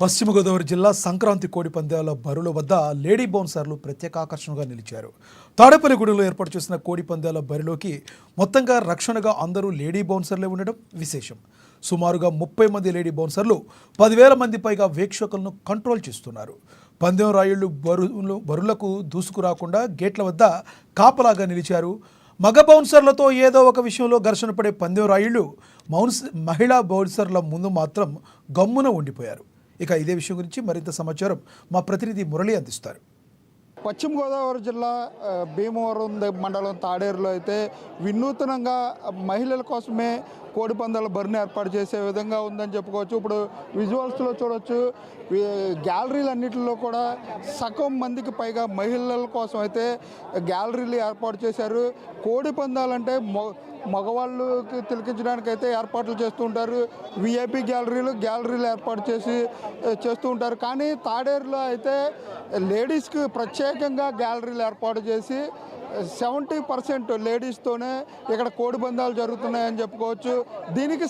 పశ్చిమ గోదావరి జిల్లా సంక్రాంతి కోడి పందాల బరుల వద్ద లేడీ బౌన్సర్లు ప్రత్యేక ఆకర్షణగా నిలిచారు. తాడేపల్లిగూడెంలో ఏర్పాటు చేసిన కోడి పందాల బరిలోకి మొత్తంగా రక్షణగా అందరూ లేడీ బౌన్సర్లే ఉండడం విశేషం. సుమారుగా 30 మంది లేడీ బౌన్సర్లు 10,000 మంది పైగా వీక్షకులను కంట్రోల్ చేస్తున్నారు. పందెం రాయుళ్లు బరులకు దూసుకురాకుండా గేట్ల వద్ద కాపలాగా నిలిచారు. మగ బౌన్సర్లతో ఏదో ఒక విషయంలో ఘర్షణ పడే పందెం రాయుళ్లు మహిళా బౌన్సర్ల ముందు మాత్రం గమ్మున ఉండిపోయారు. ఇక ఇదే విషయం గురించి మరింత సమాచారం మా ప్రతినిధి మురళి అందిస్తారు. పశ్చిమ గోదావరి జిల్లా భీమవరం మండలం తాడేరులో అయితే వినూత్నంగా మహిళల కోసమే కోడి పందాల బరిని ఏర్పాటు చేసే విధంగా ఉందని చెప్పుకోవచ్చు. ఇప్పుడు విజువల్స్లో చూడవచ్చు, గ్యాలరీలన్నింటిలో కూడా సగం మందికి పైగా మహిళల కోసం అయితే గ్యాలరీలు ఏర్పాటు చేశారు. కోడి పందాలంటే మగవాళ్ళకి తిలకించడానికైతే ఏర్పాట్లు చేస్తూ ఉంటారు. విఐపి గ్యాలరీలు ఏర్పాటు చేస్తూ ఉంటారు. కానీ తాడేరులో అయితే లేడీస్కి ప్రత్యేకంగా గ్యాలరీలు ఏర్పాటు చేసి 70% లేడీస్తోనే ఇక్కడ కోడి పందాలు జరుగుతున్నాయని చెప్పుకోవచ్చు. దీనికి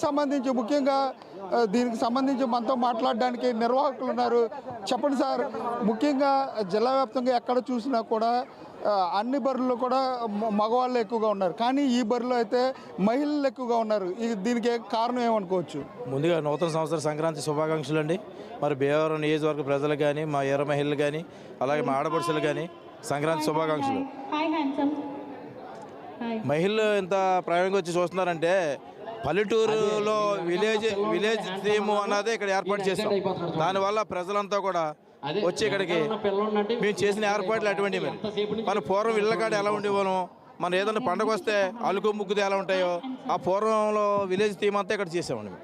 సంబంధించి మనతో మాట్లాడడానికి నిర్వాహకులు ఉన్నారు. చెప్పండి సార్, ముఖ్యంగా జిల్లా వ్యాప్తంగా ఎక్కడ చూసినా కూడా అన్ని బరుల్లో కూడా మగవాళ్ళు ఎక్కువగా ఉన్నారు, కానీ ఈ బరిలో అయితే మహిళలు ఎక్కువగా ఉన్నారు. దీనికి కారణం ఏమనుకోవచ్చు? ముందుగా నూతన సంవత్సర సంక్రాంతి శుభాకాంక్షలు అండి. మరి భీమవరం నియోజకవర్గ ప్రజలు కానీ, మా ఎర్ర మహిళలు కానీ, అలాగే మా ఆడపడుచులు కానీ సంక్రాంతి శుభాకాంక్షలు. మహిళలు ఇంత ప్రయోగంగా వచ్చి చూస్తున్నారంటే పల్లెటూరులో విలేజ్ థీమ్ అన్నది ఇక్కడ ఏర్పాటు చేస్తాం. దానివల్ల ప్రజలంతా కూడా వచ్చి ఇక్కడికి మేము చేసిన ఏర్పాట్లు అటువంటివి. మన పూర్వం ఇళ్ళకాడ ఎలా ఉండేవాళ్ళం, మనం ఏదైనా పండుగ వస్తే అలుకు ముగ్గుది ఎలా ఉంటాయో ఆ పూర్వంలో విలేజ్ థీమ్ అంతా ఇక్కడ చేసామండి.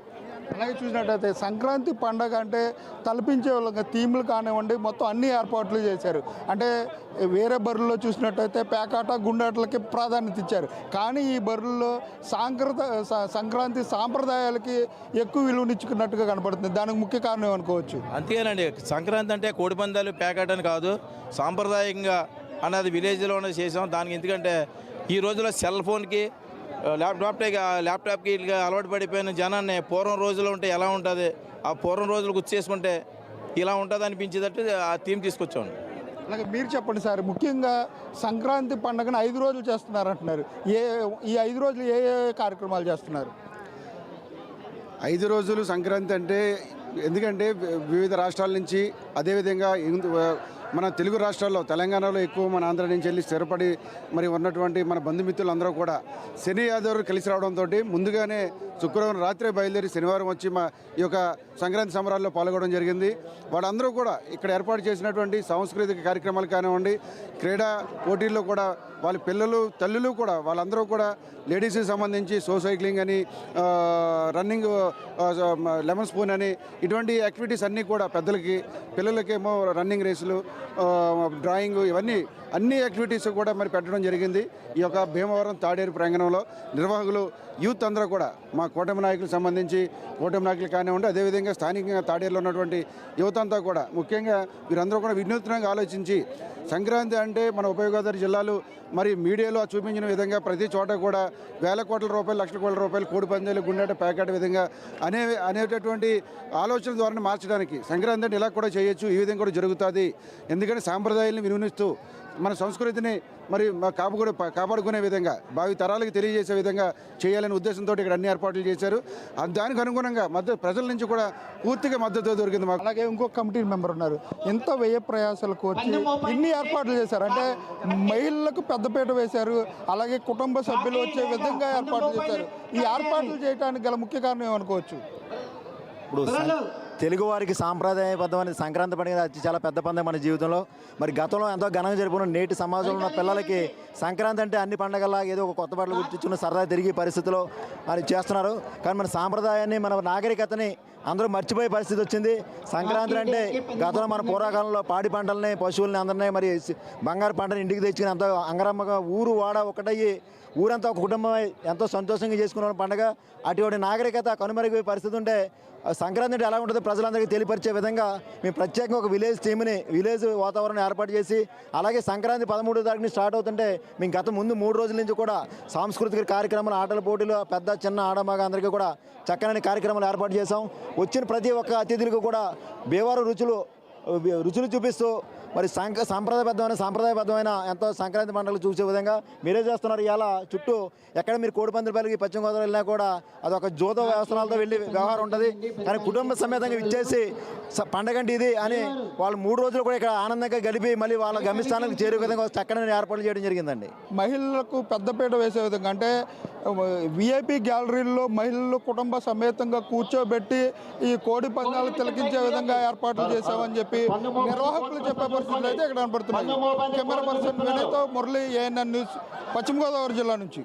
అలాగే చూసినట్టయితే సంక్రాంతి పండగ అంటే తలపించే వాళ్ళకి థీమ్లు కానివ్వండి, మొత్తం అన్ని ఏర్పాట్లు చేశారు. అంటే వేరే బరుల్లో చూసినట్టయితే పేకాట, గుండాటలకి ప్రాధాన్యత ఇచ్చారు. కానీ ఈ బరుల్లో సంక్రాంతి సాంప్రదాయాలకి ఎక్కువ విలువనిచ్చుకున్నట్టుగా కనపడుతుంది. దానికి ముఖ్య కారణం అనుకోవచ్చు. అంతేనండి, సంక్రాంతి అంటే కోడిపందాలు పేకాట అని కాదు, సాంప్రదాయంగా అన్నది విలేజ్లోనే చేసాం. దానికి ఎందుకంటే ఈ రోజుల్లో సెల్ ఫోన్కి ల్యాప్టాప్కి అలవాటు పడిపోయిన జనాన్ని పూర్వం రోజుల్లో ఉంటే ఎలా ఉంటుంది, ఆ పూర్వం రోజులు గుర్తు చేసుకుంటే ఇలా ఉంటుంది అనిపించేటట్టు ఆ థీమ్ తీసుకొచ్చాము. అలాగే మీరు చెప్పండి సార్, ముఖ్యంగా సంక్రాంతి పండుగను 5 రోజులు చేస్తున్నారు అంటున్నారు. ఈ 5 రోజులు ఏ కార్యక్రమాలు చేస్తున్నారు? 5 రోజులు సంక్రాంతి అంటే ఎందుకంటే వివిధ రాష్ట్రాల నుంచి, అదేవిధంగా మన తెలుగు రాష్ట్రాల్లో తెలంగాణలో ఎక్కువ, మన ఆంధ్ర నుంచి వెళ్ళి స్థిరపడి మరి ఉన్నటువంటి మన బంధుమిత్రులు అందరూ కూడా శని ఆదివారం కలిసి రావడంతో ముందుగానే శుక్రవారం రాత్రే బయలుదేరి శనివారం వచ్చి ఈ యొక్క సంక్రాంతి సంబరాల్లో పాల్గొనడం జరిగింది. వాళ్ళందరూ కూడా ఇక్కడ ఏర్పాటు చేసినటువంటి సాంస్కృతిక కార్యక్రమాలు కానివ్వండి, క్రీడా పోటీల్లో కూడా వాళ్ళ పిల్లలు, తల్లులు కూడా వాళ్ళందరూ కూడా లేడీస్కి సంబంధించి సైక్లింగ్ అని, రన్నింగ్, లెమన్ స్పూన్ అని ఇటువంటి యాక్టివిటీస్ అన్నీ కూడా పిల్లలకేమో రన్నింగ్ రేసులు, డ్రాయింగ్, ఇవన్నీ అన్ని యాక్టివిటీస్ కూడా మరి పెట్టడం జరిగింది. ఈ యొక్క భీమవరం తాడేరు ప్రాంగణంలో నిర్వాహకులు యూత్ అందరూ కూడా మా కూటమి నాయకులకు సంబంధించి కూటమి నాయకులు కానివ్వండి, అదేవిధంగా స్థానికంగా తాడేరులో ఉన్నటువంటి యువత అంతా కూడా ముఖ్యంగా వీరందరూ కూడా వినూత్నంగా ఆలోచించి సంక్రాంతి అంటే మన ఉభయ గోదావరి జిల్లాలు మరి మీడియాలో చూపించిన విధంగా ప్రతి చోట కూడా వేల కోట్ల రూపాయలు, లక్షల కోట్ల రూపాయలు కోడి పందాలు, గుండెట, ప్యాకెట్ విధంగా అనేటటువంటి ఆలోచన ద్వారా మార్చడానికి సంక్రాంతి అంటే ఇలా కూడా చేయొచ్చు, ఈ విధంగా కూడా జరుగుతుంది. ఎందుకంటే సాంప్రదాయాలను విలువనిస్తూ మన సంస్కృతిని మరి కాపాడుకునే విధంగా, భావి తరాలకు తెలియజేసే విధంగా చేయాలనే ఉద్దేశంతో ఇక్కడ అన్ని ఏర్పాట్లు చేశారు. దానికి అనుగుణంగా ప్రజల నుంచి కూడా పూర్తిగా మద్దతు దొరికింది మాకు. అలాగే ఇంకొక కమిటీ మెంబర్ ఉన్నారు. ఎంత వ్యయ ప్రయాసాలకు వచ్చి ఇన్ని ఏర్పాట్లు చేశారు అంటే మహిళలకు పెద్దపీట వేశారు, అలాగే కుటుంబ సభ్యులు వచ్చే విధంగా ఏర్పాట్లు చేశారు. ఈ ఏర్పాట్లు చేయడానికి గల ముఖ్య కారణం ఏమనుకోవచ్చు? ఇప్పుడు తెలుగువారికి సాంప్రదాయబద్ధమైన సంక్రాంతి పండుగ చాలా పెద్ద పండుగ మన జీవితంలో. మరి గతంలో ఎంతో ఘనంగా జరుపుకున్న నేటి సమాజంలో ఉన్న పిల్లలకి సంక్రాంతి అంటే అన్ని పండుగలా ఏదో ఒక కొత్త బట్టలు గుర్తించుకున్న సరదా తిరిగి పరిస్థితిలో అని చేస్తున్నారు. కానీ మన సాంప్రదాయాన్ని, మన నాగరికతని అందరూ మర్చిపోయే పరిస్థితి వచ్చింది. సంక్రాంతి అంటే గతంలో మన పూర్వకాలంలో పాడి పంటలని, పశువుల్ని అందరినీ మరి బంగారు పంటని ఇంటికి తెచ్చుకుని ఎంతో అంగరంగగా ఊరు వాడ ఒకటయ్యి ఊరంతా ఒక కుటుంబమై ఎంతో సంతోషంగా చేసుకున్న పండుగ. అటువంటి నాగరికత కనుమరుగైపోయే పరిస్థితి ఉంటే సంక్రాంతి అంటే ఎలా ఉంటుంది, ప్రజలందరికీ తెలియపరిచే విధంగా మేము ప్రత్యేకంగా ఒక విలేజ్ వాతావరణం ఏర్పాటు చేసి, అలాగే సంక్రాంతి 13వ తారీఖున స్టార్ట్ అవుతుంటే మేము గత ముందు 3 రోజుల నుంచి కూడా సాంస్కృతిక కార్యక్రమాలు, ఆటల పోటీలు, పెద్ద చిన్న ఆడమగ అందరికీ కూడా చక్కని కార్యక్రమాలు ఏర్పాటు చేసాం. వచ్చిన ప్రతి ఒక్క అతిథులకు కూడా భీమవరం రుచులు చూపిస్తూ మరి సాంప్రదాయబద్ధమైన ఎంతో సంక్రాంతి పండుగలు చూసే విధంగా మీరే చేస్తున్నారు. ఇవాళ చుట్టూ ఎక్కడ మీరు కోడిపందాలకి పశ్చిమ గోదావరి వెళ్ళినా కూడా అదొక జూద వ్యవస్థలతో వెళ్ళి వ్యవహారం ఉంటుంది. కానీ కుటుంబ సమేతంగా ఇచ్చేసి పండగంటి ఇది అని వాళ్ళు 3 రోజులు కూడా ఇక్కడ ఆనందంగా గడిపి మళ్ళీ వాళ్ళ గమ్యస్థానానికి చేరే విధంగా చక్కని ఏర్పాట్లు చేయడం జరిగిందండి. మహిళలకు పెద్దపీట వేసే విధంగా అంటే విఐపి గ్యాలరీల్లో మహిళలు కుటుంబ సమేతంగా కూర్చోబెట్టి ఈ కోడి పందాలు తిలకించే విధంగా ఏర్పాట్లు చేశామని చెప్పి నిర్వాహకులు చెప్పే పరిస్థితులు అయితే ఇక్కడ కనపడుతున్నాయి. కెమెరా పర్సన్ వినయ్తో మురళి, ANN న్యూస్, పశ్చిమ గోదావరి జిల్లా నుంచి.